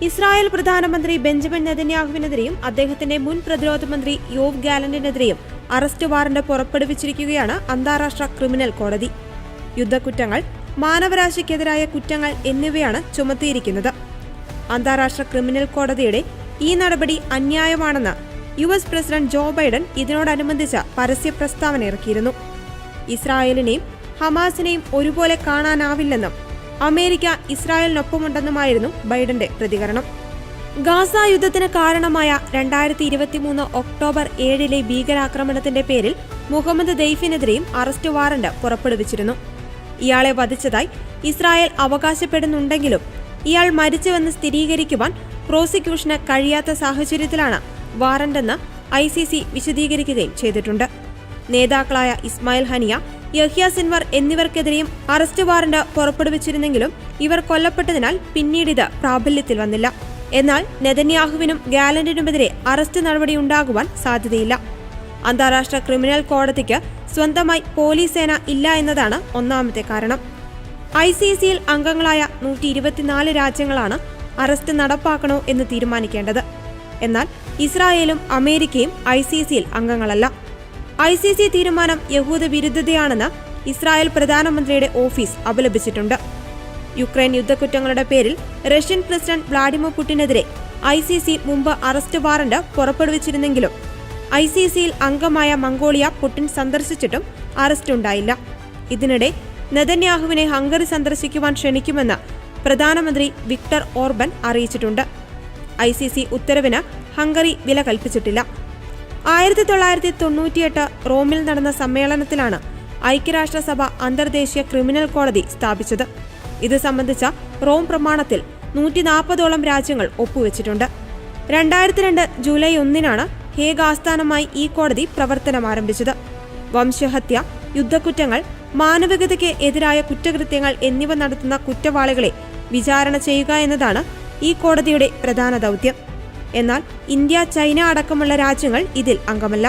Israel പ്രധാനമന്ത്രി Benjamin നെതന്യാഹുവിനെതിരെയും അദ്ദേഹത്തിന്റെ മുൻ പ്രതിരോധ മന്ത്രി യോവ് ഗാലന്റിനെതിരെയും അറസ്റ്റ് വാറന്റ് പുറപ്പെടുവിച്ചിരിക്കുകയാണ് അന്താരാഷ്ട്ര ക്രിമിനൽ കോടതി. യുദ്ധക്കുറ്റങ്ങൾ, മാനവരാശിക്കെതിരായ കുറ്റങ്ങൾ എന്നിവയാണ് ചുമത്തിയിരിക്കുന്നത്. അന്താരാഷ്ട്ര ക്രിമിനൽ കോടതിയുടെ ഈ നടപടി അന്യായമാണെന്ന് US പ്രസിഡന്റ് ജോ ബൈഡൻ ഇതിനോടനുബന്ധിച്ച പരസ്യ പ്രസ്താവന ഇറക്കിയിരുന്നു. ഇസ്രായേലിനെയും ഹമാസിനെയും ഒരുപോലെ കാണാനാവില്ലെന്നും അമേരിക്ക ഇസ്രായേലിനൊപ്പമുണ്ടെന്നുമായിരുന്നു ബൈഡന്റെ പ്രതികരണം. ഗാസ യുദ്ധത്തിന് കാരണമായ 2023 ഒക്ടോബർ 7 ഭീകരാക്രമണത്തിന്റെ പേരിൽ മുഹമ്മദ് ദെയ്ഫിനെതിരെയും അറസ്റ്റ് വാറന്റ് പുറപ്പെടുവിച്ചിരുന്നു. ഇയാളെ വധിച്ചതായി ഇസ്രായേൽ അവകാശപ്പെടുന്നുണ്ടെങ്കിലും ഇയാൾ മരിച്ചുവെന്ന് സ്ഥിരീകരിക്കുവാൻ പ്രോസിക്യൂഷന് കഴിയാത്ത സാഹചര്യത്തിലാണ് വാറന്റെന്ന് ICC വിശദീകരിക്കുകയും ചെയ്തിട്ടുണ്ട്. നേതാക്കളായ ഇസ്മായിൽ ഹനിയ, യഹ്യ സിൻവർ എന്നിവർക്കെതിരെയും അറസ്റ്റ് വാറന്റ് പുറപ്പെടുവിച്ചിരുന്നെങ്കിലും ഇവർ കൊല്ലപ്പെട്ടതിനാൽ പിന്നീടിത് പ്രാബല്യത്തിൽ വന്നില്ല. എന്നാൽ നെതന്യാഹുവിനും ഗാലന്റിനുമെതിരെ അറസ്റ്റ് നടപടിയുണ്ടാകുവാൻ സാധ്യതയില്ല. അന്താരാഷ്ട്ര ക്രിമിനൽ കോടതിക്ക് സ്വന്തമായി പോലീസ് സേന ഇല്ല എന്നതാണ് ഒന്നാമത്തെ കാരണം. ICCയിൽ അംഗങ്ങളായ 124 രാജ്യങ്ങളാണ് അറസ്റ്റ് നടപ്പാക്കണോ എന്ന് തീരുമാനിക്കേണ്ടത്. എന്നാൽ ഇസ്രായേലും അമേരിക്കയും ICCയിൽ അംഗങ്ങളല്ല. ICC തീരുമാനം യഹൂദ വിരുദ്ധതയാണെന്ന് ഇസ്രായേൽ പ്രധാനമന്ത്രിയുടെ ഓഫീസ് അപലപിച്ചിട്ടുണ്ട്. യുക്രൈൻ യുദ്ധക്കുറ്റങ്ങളുടെ പേരിൽ റഷ്യൻ പ്രസിഡന്റ് വ്ളാഡിമിർ പുടിനെതിരെ ICC മുമ്പ് അറസ്റ്റ് വാറന്റ് പുറപ്പെടുവിച്ചിരുന്നെങ്കിലും ICCയിൽ അംഗമായ മംഗോളിയ പുടിൻ സന്ദർശിച്ചിട്ടും അറസ്റ്റ് ഉണ്ടായില്ല. ഇതിനിടെ നെതന്യാഹുവിനെ ഹംഗറി സന്ദർശിക്കുവാൻ ക്ഷണിക്കുമെന്ന് പ്രധാനമന്ത്രി വിക്ടർ ഓർബൻ അറിയിച്ചിട്ടുണ്ട്. ICC ഉത്തരവിന് ഹംഗറി വില കൽപ്പിച്ചിട്ടില്ല. 1998 റോമിൽ നടന്ന സമ്മേളനത്തിലാണ് ഐക്യരാഷ്ട്രസഭ അന്തർദേശീയ ക്രിമിനൽ കോടതി സ്ഥാപിച്ചത്. ഇത് സംബന്ധിച്ച റോം പ്രമാണത്തിൽ 140ഓളം രാജ്യങ്ങൾ ഒപ്പുവെച്ചിട്ടുണ്ട്. 2002 ജൂലൈ 1 ഹേഗ് ആസ്ഥാനമായി ഈ കോടതി പ്രവർത്തനം ആരംഭിച്ചത്. വംശഹത്യ, യുദ്ധക്കുറ്റങ്ങൾ, മാനവികതയ്ക്ക് എതിരായ കുറ്റകൃത്യങ്ങൾ എന്നിവ നടത്തുന്ന കുറ്റവാളികളെ വിചാരണ ചെയ്യുക എന്നതാണ് ഈ കോടതിയുടെ പ്രധാന ദൗത്യം. എന്നാൽ ഇന്ത്യ, ചൈന അടക്കമുള്ള രാജ്യങ്ങൾ ഇതിൽ അംഗമല്ല.